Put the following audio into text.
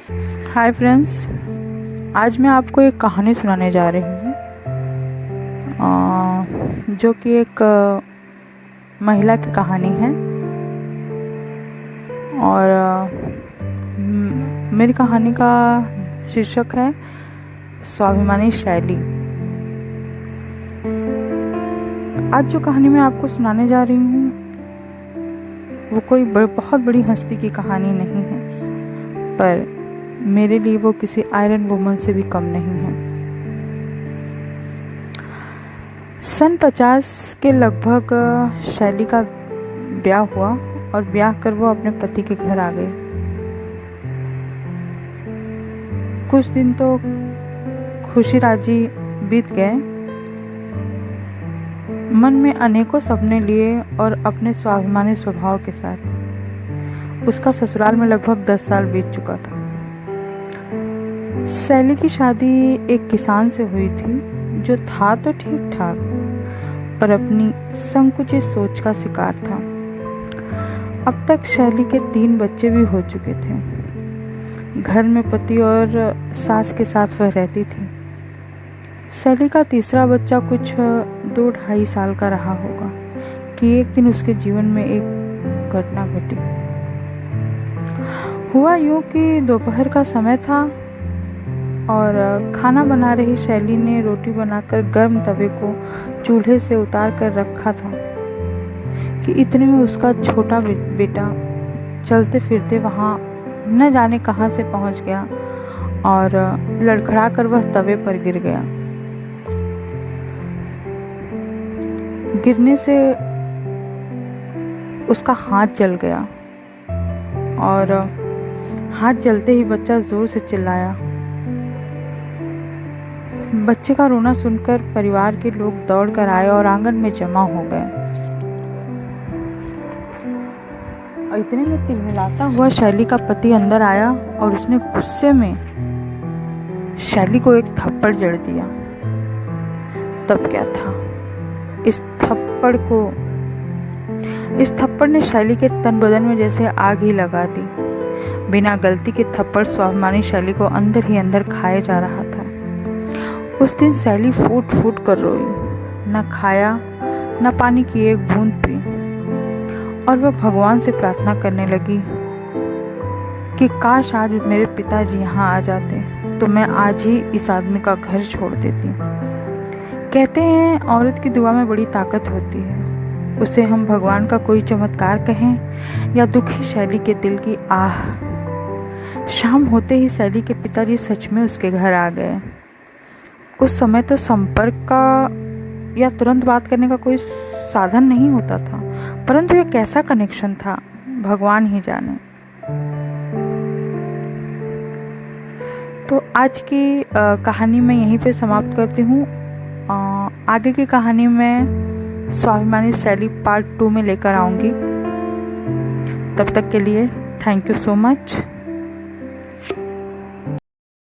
Hi friends, आज मैं आपको एक कहानी सुनाने जा रही हूँ जो कि एक महिला की कहानी है। और मेरी कहानी का शीर्षक है स्वाभिमानी शैली। आज जो कहानी मैं आपको सुनाने जा रही हूँ वो कोई बहुत बड़ी हस्ती की कहानी नहीं है, पर मेरे लिए वो किसी आयरन वुमन से भी कम नहीं है। सन 50 के लगभग शैली का ब्याह हुआ और ब्याह कर वो अपने पति के घर आ गई। कुछ दिन तो खुशी राजी बीत गए। मन में अनेकों सपने लिए और अपने स्वाभिमानी स्वभाव के साथ उसका ससुराल में लगभग 10 साल बीत चुका था। शैली की शादी एक किसान से हुई थी जो था तो ठीक ठाक, पर अपनी संकुचित सोच का शिकार था। अब तक शैली के 3 बच्चे भी हो चुके थे। घर में पति और सास के साथ वह रहती थी। शैली का तीसरा बच्चा कुछ 2-2.5 साल का रहा होगा कि एक दिन उसके जीवन में एक घटना घटी। हुआ यूं कि दोपहर का समय था और खाना बना रही शैली ने रोटी बनाकर गर्म तवे को चूल्हे से उतार कर रखा था कि इतने में उसका छोटा बेटा चलते फिरते वहां न जाने कहां से पहुंच गया और लड़खड़ा कर वह तवे पर गिर गया। गिरने से उसका हाथ जल गया और हाथ जलते ही बच्चा जोर से चिल्लाया। बच्चे का रोना सुनकर परिवार के लोग दौड़कर आए और आंगन में जमा हो गए। और इतने में तिलमिलाता हुआ शैली का पति अंदर आया और उसने गुस्से में शैली को एक थप्पड़ जड़ दिया। तब क्या था, इस थप्पड़ ने शैली के तन बदन में जैसे आग ही लगा दी। बिना गलती के थप्पड़ स्वाभिमानी शैली को अंदर ही अंदर खाए जा रहा था। उस दिन शैली फूट फूट कर रोई, न खाया न पानी की एक बूंद पी, और वह भगवान से प्रार्थना करने लगी कि काश आज मेरे पिताजी यहाँ आ जाते तो मैं आज ही इस आदमी का घर छोड़ देती। कहते हैं औरत की दुआ में बड़ी ताकत होती है। उसे हम भगवान का कोई चमत्कार कहें या दुखी शैली के दिल की आह। शाम होते ही शैली के पिताजी सच में उसके घर आ गए। उस समय तो संपर्क का या तुरंत बात करने का कोई साधन नहीं होता था, परंतु यह कैसा कनेक्शन था भगवान ही जाने। तो आज की कहानी मैं यहीं पे समाप्त करती हूँ। आगे की कहानी मैं स्वाभिमानी शैली पार्ट 2 में लेकर आऊँगी। तब तक के लिए थैंक यू सो मच।